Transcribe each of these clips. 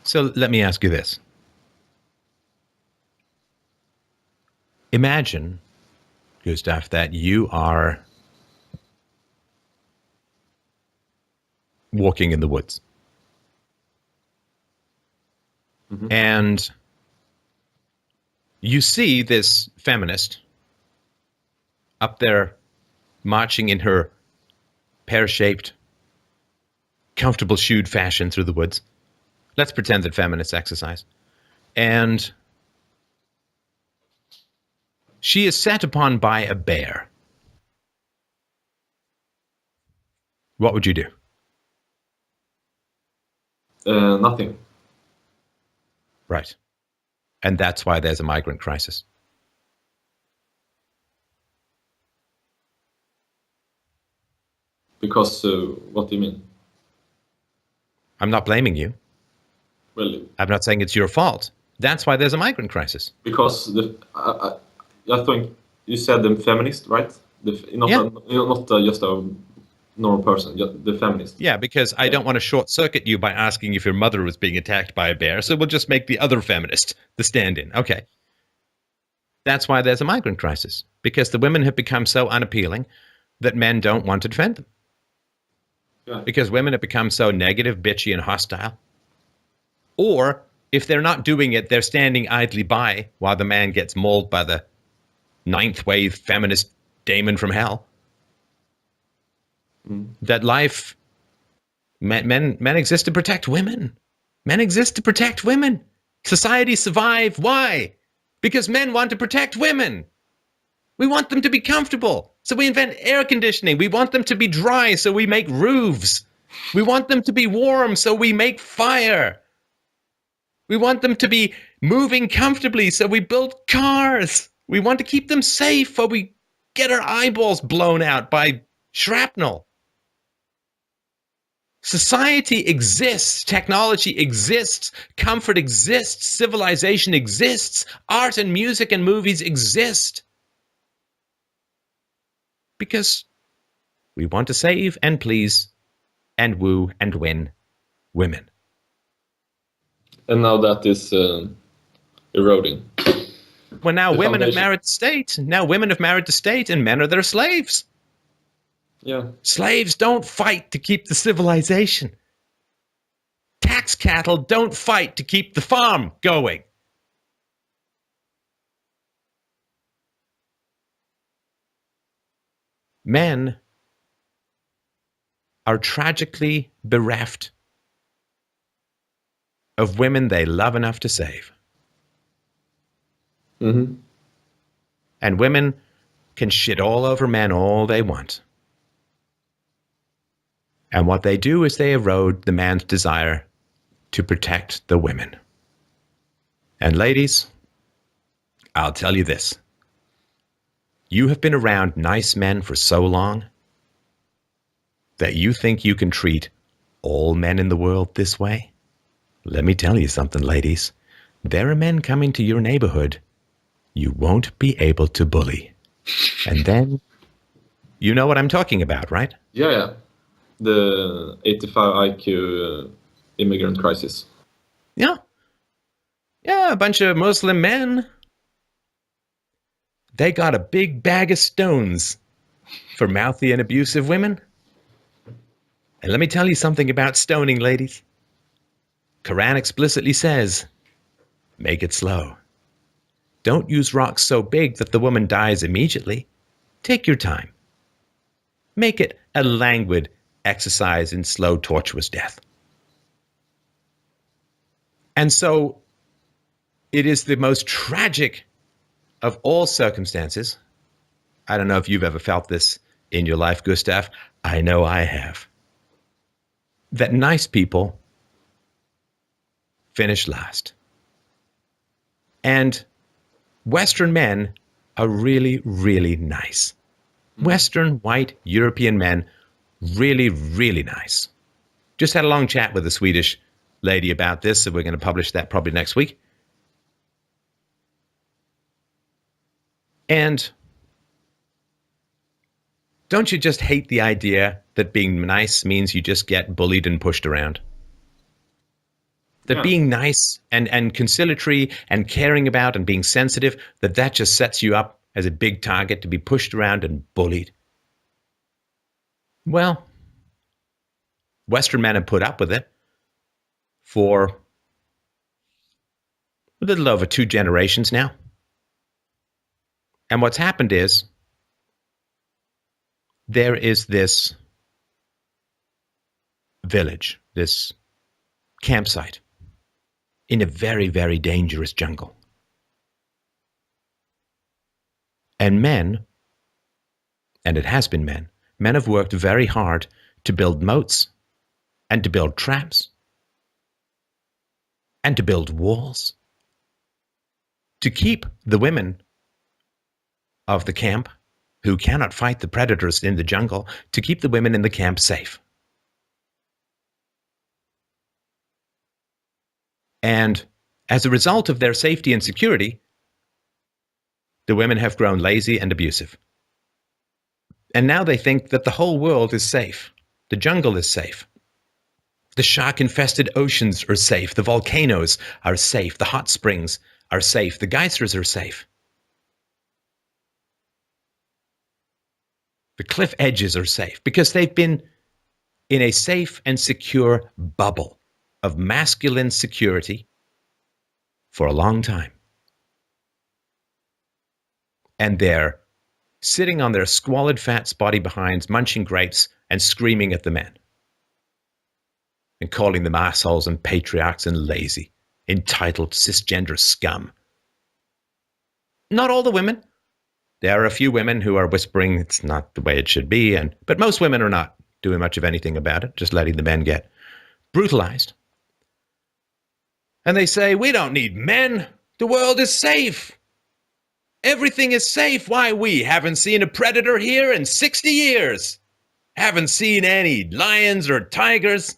So let me ask you this. Imagine, Gustav, that you are walking in the woods. Mm-hmm. And you see this feminist up there marching in her pear-shaped, comfortable shoed fashion through the woods. Let's pretend that feminists exercise. And she is set upon by a bear. What would you do? Nothing. Right. And that's why there's a migrant crisis. Because, what do you mean? I'm not blaming you. Well, I'm not saying it's your fault. That's why there's a migrant crisis. Because I think you said the feminist, right? Not just a normal person, the feminist. Yeah, because I don't want to short circuit you by asking if your mother was being attacked by a bear, so we'll just make the other feminist the stand-in. Okay. That's why there's a migrant crisis, because the women have become so unappealing that men don't want to defend them. Yeah. Because women have become so negative, bitchy, and hostile. Or, if they're not doing it, they're standing idly by while the man gets mauled by the ninth wave feminist daemon from hell. That life, men exist to protect women. Men exist to protect women. Societies survive. Why? Because men want to protect women. We want them to be comfortable, so we invent air conditioning. We want them to be dry, so we make roofs. We want them to be warm, so we make fire. We want them to be moving comfortably, so we build cars. We want to keep them safe, or we get our eyeballs blown out by shrapnel. Society exists, technology exists, comfort exists, civilization exists, art and music and movies exist. Because we want to save and please and woo and win women. And now that is eroding. Well, now women have married the state. Now women have married the state and men are their slaves. Yeah. Slaves don't fight to keep the civilization. Tax cattle don't fight to keep the farm going. Men are tragically bereft of women they love enough to save. Mm-hmm. And women can shit all over men all they want. And what they do is they erode the man's desire to protect the women. And ladies, I'll tell you this. You have been around nice men for so long that you think you can treat all men in the world this way? Let me tell you something, ladies. There are men coming to your neighborhood you won't be able to bully. And then, you know what I'm talking about, right? Yeah. The 85 IQ immigrant crisis. Yeah. Yeah, a bunch of Muslim men. They got a big bag of stones for mouthy and abusive women. And let me tell you something about stoning, ladies. Quran explicitly says, make it slow. Don't use rocks so big that the woman dies immediately. Take your time. Make it a languid exercise in slow, tortuous death. And so it is the most tragic of all circumstances. I don't know if you've ever felt this in your life, Gustav. I know I have. That nice people finish last. And Western men are really, really nice. Western, white, European men, really, really nice. Just had a long chat with a Swedish lady about this, so we're going to publish that probably next week. And don't you just hate the idea that being nice means you just get bullied and pushed around? That being nice and conciliatory and caring about and being sensitive, that just sets you up as a big target to be pushed around and bullied. Well, Western men have put up with it for a little over 2 generations now. And what's happened is there is this village, this campsite in a very, very dangerous jungle. And men, and it has been men have worked very hard to build moats and to build traps and to build walls to keep the women of the camp who cannot fight the predators in the jungle, to keep the women in the camp safe. And as a result of their safety and security, the women have grown lazy and abusive. And now they think that the whole world is safe. The jungle is safe. The shark-infested oceans are safe. The volcanoes are safe. The hot springs are safe. The geysers are safe. The cliff edges are safe because they've been in a safe and secure bubble of masculine security for a long time. And they're sitting on their squalid fat spotty behinds, munching grapes and screaming at the men. And calling them assholes and patriarchs and lazy, entitled cisgender scum. Not all the women. There are a few women who are whispering it's not the way it should be, but most women are not doing much of anything about it, just letting the men get brutalized. And they say, we don't need men. The world is safe. Everything is safe. Why, we haven't seen a predator here in 60 years. Haven't seen any lions or tigers.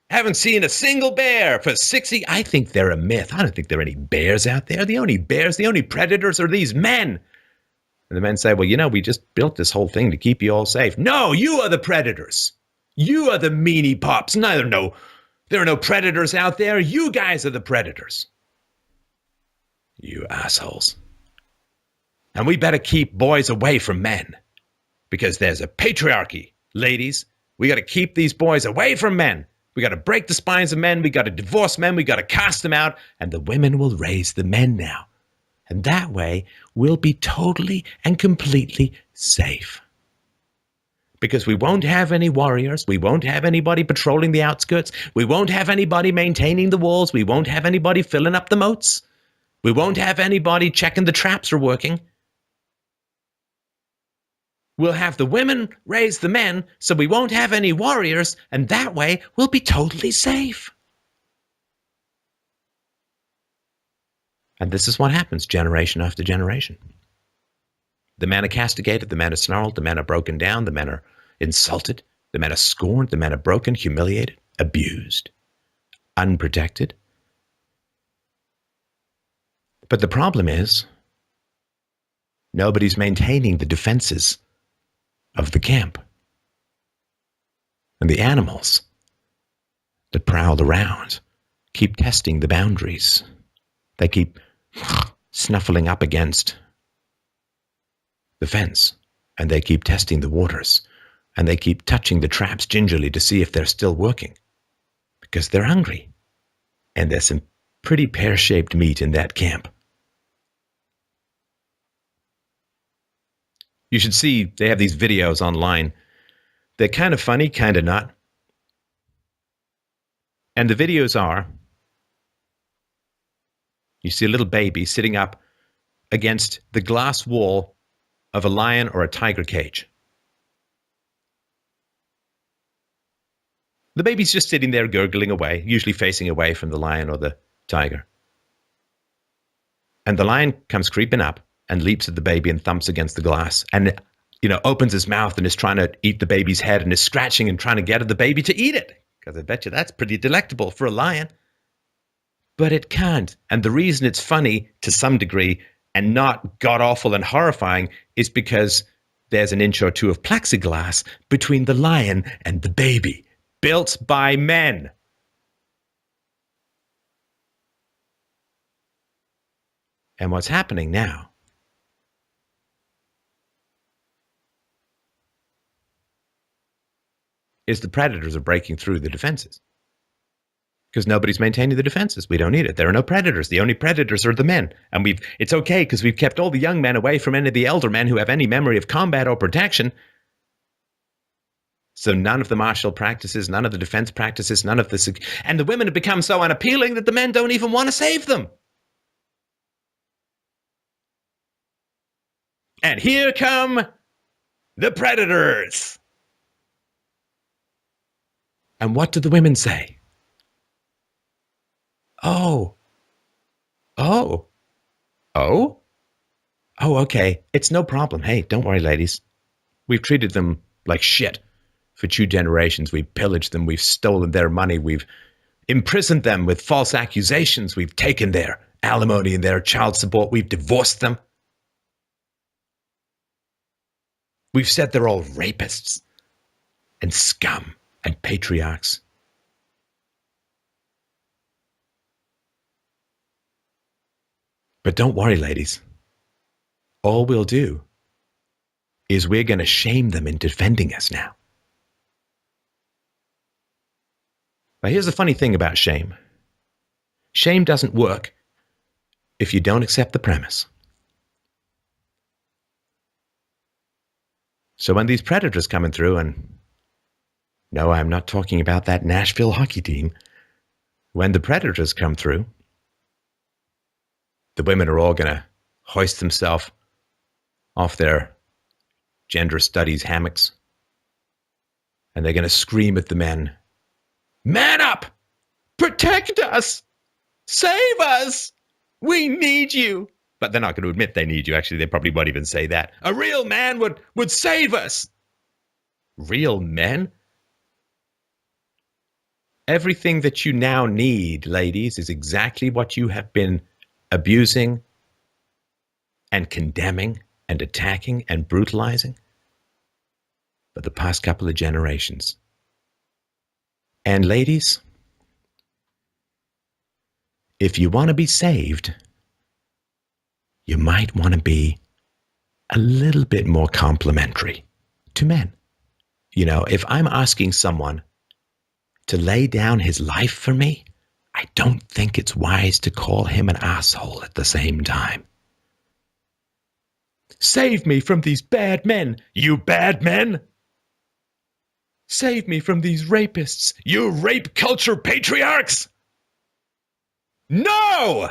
Haven't seen a single bear for 60. I think they're a myth. I don't think there are any bears out there. The only bears, the only predators are these men. And the men say, well, we just built this whole thing to keep you all safe. No, you are the predators. You are the meanie pops. There are no predators out there. You guys are the predators. You assholes. And we better keep boys away from men. Because there's a patriarchy, ladies. We got to keep these boys away from men. We got to break the spines of men. We got to divorce men. We got to cast them out. And the women will raise the men now. And that way, we'll be totally and completely safe. Because we won't have any warriors. We won't have anybody patrolling the outskirts. We won't have anybody maintaining the walls. We won't have anybody filling up the moats. We won't have anybody checking the traps are working. We'll have the women raise the men, so we won't have any warriors, and that way we'll be totally safe. And this is what happens generation after generation. The men are castigated, the men are snarled, the men are broken down, the men are insulted, the men are scorned, the men are broken, humiliated, abused, unprotected. But the problem is, nobody's maintaining the defenses of the camp. And the animals that prowl around keep testing the boundaries. They keep snuffling up against the fence, and they keep testing the waters, and they keep touching the traps gingerly to see if they're still working, because they're hungry. And there's some pretty pear-shaped meat in that camp. You should see, they have these videos online. They're kind of funny, kind of not. And the videos are, you see a little baby sitting up against the glass wall of a lion or a tiger cage. The baby's just sitting there gurgling away, usually facing away from the lion or the tiger. And the lion comes creeping up and leaps at the baby and thumps against the glass and, opens his mouth and is trying to eat the baby's head and is scratching and trying to get at the baby to eat it. Because I bet you that's pretty delectable for a lion. But it can't. And the reason it's funny to some degree and not god-awful and horrifying is because there's an inch or two of plexiglass between the lion and the baby, built by men. And what's happening now is the predators are breaking through the defenses. Because nobody's maintaining the defenses. We don't need it. There are no predators. The only predators are the men. And it's okay because we've kept all the young men away from any of the elder men who have any memory of combat or protection. So none of the martial practices, none of the defense practices, none of the... And the women have become so unappealing that the men don't even want to save them. And here come the predators. And what do the women say? Oh, okay. It's no problem. Hey, don't worry, ladies. We've treated them like shit for 2 generations. We've pillaged them. We've stolen their money. We've imprisoned them with false accusations. We've taken their alimony and their child support. We've divorced them. We've said they're all rapists and scum and patriarchs. But don't worry, ladies. All we'll do is we're going to shame them in defending us now. Now, here's the funny thing about shame. Shame doesn't work if you don't accept the premise. So when these predators coming through, and no, I'm not talking about that Nashville hockey team. When the predators come through, the women are all going to hoist themselves off their gender studies hammocks, and they're going to scream at the men, "Man up! Protect us! Save us! We need you!" But they're not going to admit they need you. Actually, they probably won't even say that. A real man would save us. Real men? Everything that you now need, ladies, is exactly what you have been abusing and condemning and attacking and brutalizing for the past couple of generations. And ladies, if you want to be saved, you might want to be a little bit more complimentary to men. You know, if I'm asking someone to lay down his life for me, I don't think it's wise to call him an asshole at the same time. Save me from these bad men, you bad men! Save me from these rapists, you rape culture patriarchs! No!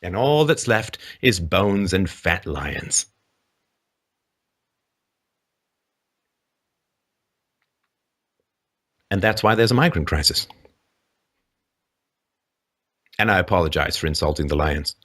And all that's left is bones and fat lions. And that's why there's a migrant crisis. And I apologize for insulting the lions.